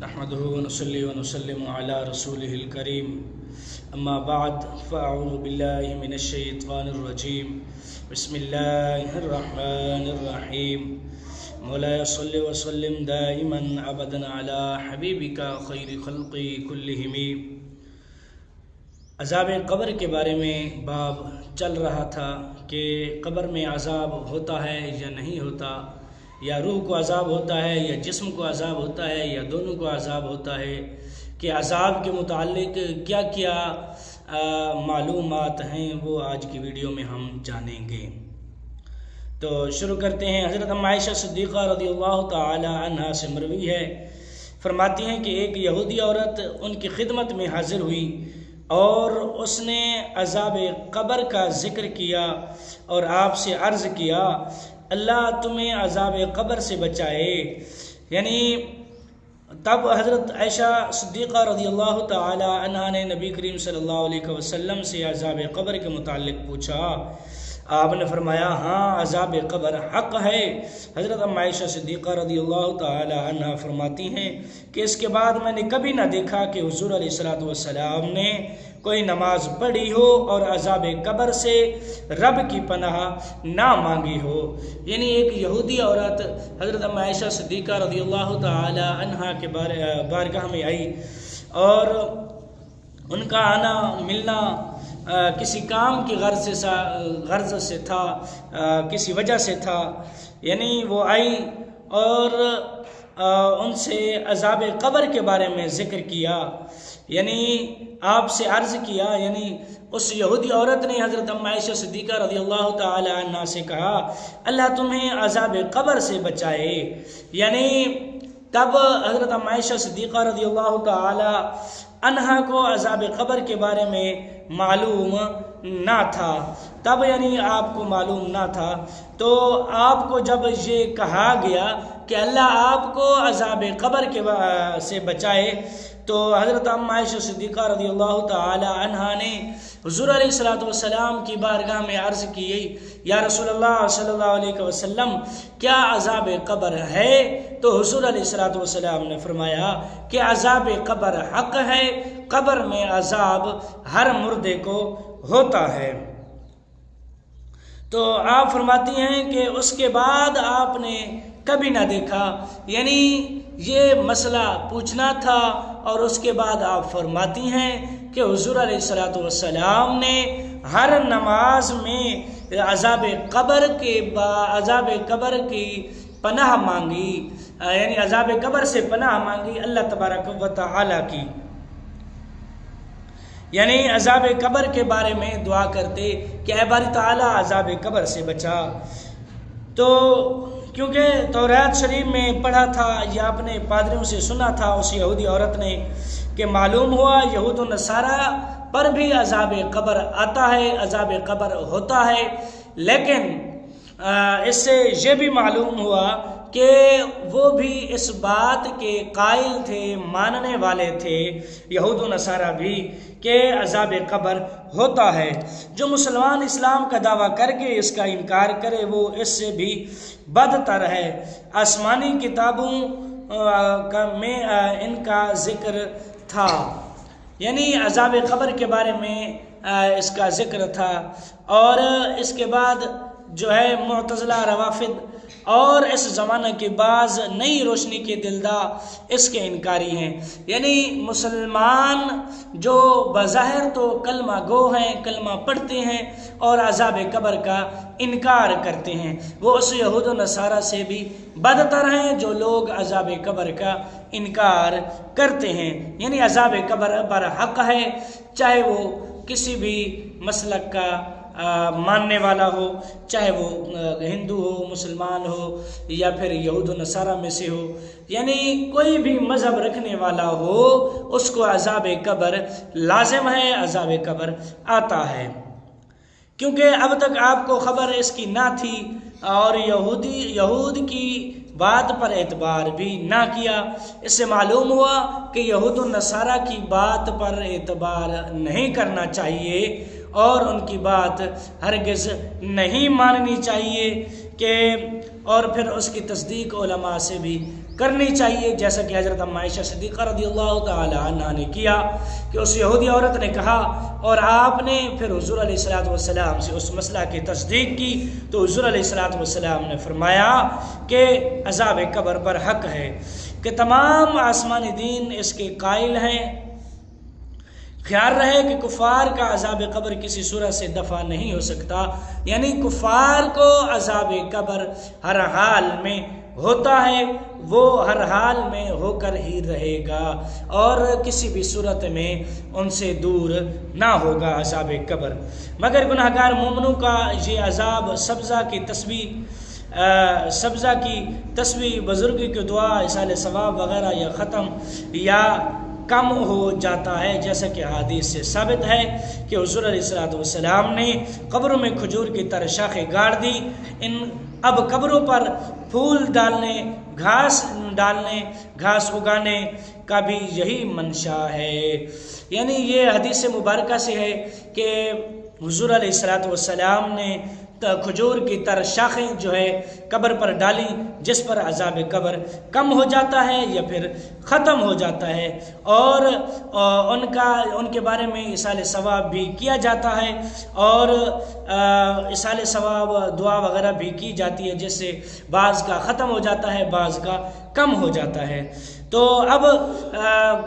نحمده ونصلي ونسلم على رسوله الكريم اما بعد فاعوذ بالله من الشیطان الرجیم بسم اللہ الرحمن الرحیم مولاي صل وسلم دائما ابدا على حبیبک خیر خلق کلہم۔ عذاب قبر کے بارے میں باب چل رہا تھا کہ قبر میں عذاب ہوتا ہے یا نہیں ہوتا، یا روح کو عذاب ہوتا ہے یا جسم کو عذاب ہوتا ہے یا دونوں کو عذاب ہوتا ہے، کہ عذاب کے متعلق کیا کیا معلومات ہیں وہ آج کی ویڈیو میں ہم جانیں گے۔ تو شروع کرتے ہیں۔ حضرت عائشہ صدیقہ رضی اللہ تعالی عنہا سے مروی ہے، فرماتی ہیں کہ ایک یہودی عورت ان کی خدمت میں حاضر ہوئی اور اس نے عذاب قبر کا ذکر کیا اور آپ سے عرض کیا اللہ تمہیں عذاب قبر سے بچائے، یعنی تب حضرت عائشہ صدیقہ رضی اللہ تعالی عنہا نے نبی کریم صلی اللہ علیہ وسلم سے عذاب قبر کے متعلق پوچھا۔ آپ نے فرمایا ہاں عذاب قبر حق ہے۔ حضرت عائشہ صدیقہ رضی اللہ تعالی عنہا فرماتی ہیں کہ اس کے بعد میں نے کبھی نہ دیکھا کہ حضور علیہ السلام نے کوئی نماز پڑھی ہو اور عذاب قبر سے رب کی پناہ نہ مانگی ہو۔ یعنی ایک یہودی عورت حضرت عائشہ صدیقہ رضی اللہ تعالی عنہا کے بارگاہ میں آئی اور ان کا آنا ملنا کسی کام کی غرض سے تھا، کسی وجہ سے تھا، یعنی وہ آئی اور ان سے عذاب قبر کے بارے میں ذکر کیا، یعنی آپ سے عرض کیا، یعنی اس یہودی عورت نے حضرت عائشہ صدیقہ رضی اللہ تعالی عنہ سے کہا اللہ تمہیں عذاب قبر سے بچائے، یعنی تب حضرت عائشہ صدیقہ رضی اللہ تعالی عنہا کو عذاب قبر کے بارے میں معلوم نہ تھا، تب یعنی آپ کو معلوم نہ تھا، تو آپ کو جب یہ کہا گیا کہ اللہ آپ کو عذاب قبر سے بچائے، تو حضرت عائشہ صدیقہ رضی اللہ تعالی عنہا نے حضور علیہ السلام کی بارگاہ میں عرض کی یا رسول اللہ صلی اللہ علیہ وسلم کیا عذاب قبر ہے؟ تو حضور علیہ السلام نے فرمایا کہ عذاب قبر حق ہے، قبر میں عذاب ہر مردے کو ہوتا ہے۔ تو آپ فرماتی ہیں کہ اس کے بعد آپ نے کبھی نہ دیکھا، یعنی یہ مسئلہ پوچھنا تھا، اور اس کے بعد آپ فرماتی ہیں کہ حضور علیہ السلام نے ہر نماز میں عذاب قبر کی پناہ مانگی، یعنی عذاب قبر سے پناہ مانگی اللہ تبارک و تعالی کی، یعنی عذاب قبر کے بارے میں دعا کرتے کہ اے باری تعالی عذاب قبر سے بچا۔ تو کیونکہ تورات شریف میں پڑھا تھا یا اپنے پادریوں سے سنا تھا اس یہودی عورت نے کہ معلوم ہوا یہود و نصارہ پر بھی عذاب قبر آتا ہے، عذاب قبر ہوتا ہے، لیکن اس سے یہ بھی معلوم ہوا کہ وہ بھی اس بات کے قائل تھے، ماننے والے تھے یہود و نصارہ بھی کہ عذاب قبر ہوتا ہے۔ جو مسلمان اسلام کا دعویٰ کر کے اس کا انکار کرے وہ اس سے بھی بدتر ہے۔ آسمانی کتابوں میں ان کا ذکر تھا، یعنی عذاب قبر کے بارے میں اس کا ذکر تھا، اور اس کے بعد جو ہے معتزلہ، روافض اور اس زمانہ کے بعض نئی روشنی کے دلدا اس کے انکاری ہیں، یعنی مسلمان جو بظاہر تو کلمہ گو ہیں، کلمہ پڑھتے ہیں اور عذاب قبر کا انکار کرتے ہیں، وہ اس یہود و نصارہ سے بھی بدتر ہیں جو لوگ عذاب قبر کا انکار کرتے ہیں۔ یعنی عذاب قبر پر حق ہے، چاہے وہ کسی بھی مسلک کا ماننے والا ہو، چاہے وہ ہندو ہو، مسلمان ہو، یا پھر یہود و نصارہ میں سے ہو، یعنی کوئی بھی مذہب رکھنے والا ہو اس کو عذاب قبر لازم ہے، عذاب قبر آتا ہے، کیونکہ اب تک آپ کو خبر اس کی نہ تھی اور یہود کی بات پر اعتبار بھی نہ کیا۔ اس سے معلوم ہوا کہ یہود و نصارہ کی بات پر اعتبار نہیں کرنا چاہیے اور ان کی بات ہرگز نہیں ماننی چاہیے، کہ اور پھر اس کی تصدیق علماء سے بھی کرنی چاہیے، جیسا کہ حضرت ام عائشہ صدیقہ رضی اللہ تعالی عنہا نے کیا کہ اس یہودی عورت نے کہا اور آپ نے پھر حضور علیہ الصلوۃ والسلام سے اس مسئلہ کی تصدیق کی، تو حضور علیہ الصلوۃ والسلام نے فرمایا کہ عذاب قبر پر حق ہے، کہ تمام آسمانی دین اس کے قائل ہیں۔ خیال رہے کہ کفار کا عذاب قبر کسی صورت سے دفع نہیں ہو سکتا، یعنی کفار کو عذاب قبر ہر حال میں ہوتا ہے، وہ ہر حال میں ہو کر ہی رہے گا اور کسی بھی صورت میں ان سے دور نہ ہوگا عذاب قبر۔ مگر گناہگار مومنوں کا یہ عذاب سبزہ کی تسبیح، بزرگی کی دعا، اصال ثواب وغیرہ یا ختم یا کم ہو جاتا ہے، جیسا کہ حدیث سے ثابت ہے کہ حضور علیہ الصلوۃ والسلام نے قبروں میں کھجور کی طرح شاخیں گاڑ دی۔ اب قبروں پر پھول ڈالنے، گھاس اگانے کا بھی یہی منشا ہے۔ یعنی یہ حدیث مبارکہ سے ہے کہ حضور علیہ الصلوۃ والسلام نے کھجور کی طرح شاخیں جو ہے قبر پر ڈالی، جس پر عذاب قبر کم ہو جاتا ہے یا پھر ختم ہو جاتا ہے، اور ان کے بارے میں اصال ثواب بھی کیا جاتا ہے اور اصال ثواب دعا وغیرہ بھی کی جاتی ہے، جس سے بعض کا ختم ہو جاتا ہے، بعض کا کم ہو جاتا ہے۔ تو اب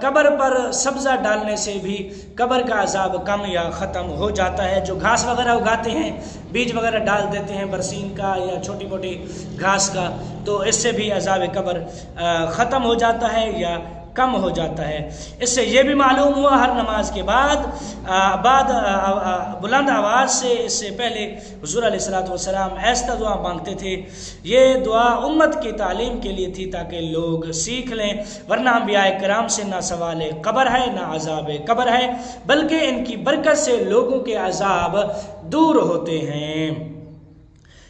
قبر پر سبزہ ڈالنے سے بھی قبر کا عذاب کم یا ختم ہو جاتا ہے۔ جو گھاس وغیرہ اگاتے ہیں، بیج وغیرہ ڈال دیتے ہیں برسین کا یا چھوٹی موٹی گھاس کا، تو اس سے بھی عذاب قبر ختم ہو جاتا ہے یا کم ہو جاتا ہے۔ اس سے یہ بھی معلوم ہوا ہر نماز کے بعد بلند آواز سے اس سے پہلے حضور علیہ الصلوۃ والسلام ایسا دعا مانگتے تھے۔ یہ دعا امت کی تعلیم کے لیے تھی تاکہ لوگ سیکھ لیں، ورنہ انبیاء کرام سے نہ سوال قبر ہے نہ عذاب قبر ہے، بلکہ ان کی برکت سے لوگوں کے عذاب دور ہوتے ہیں۔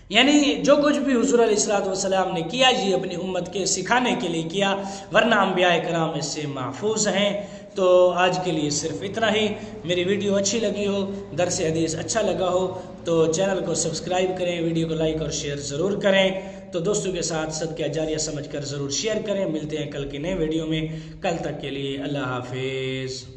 یعنی جو کچھ بھی حضور علیہ الصلوۃ والسلام نے کیا یہ اپنی امت کے سکھانے کے لیے کیا، ورنہ انبیاء کرام اس سے محفوظ ہیں۔ تو آج کے لیے صرف اتنا ہی۔ میری ویڈیو اچھی لگی ہو، درس حدیث اچھا لگا ہو تو چینل کو سبسکرائب کریں، ویڈیو کو لائک اور شیئر ضرور کریں، تو دوستوں کے ساتھ صدقہ جاریہ سمجھ کر ضرور شیئر کریں۔ ملتے ہیں کل کی نئے ویڈیو میں، کل تک کے لیے اللہ حافظ۔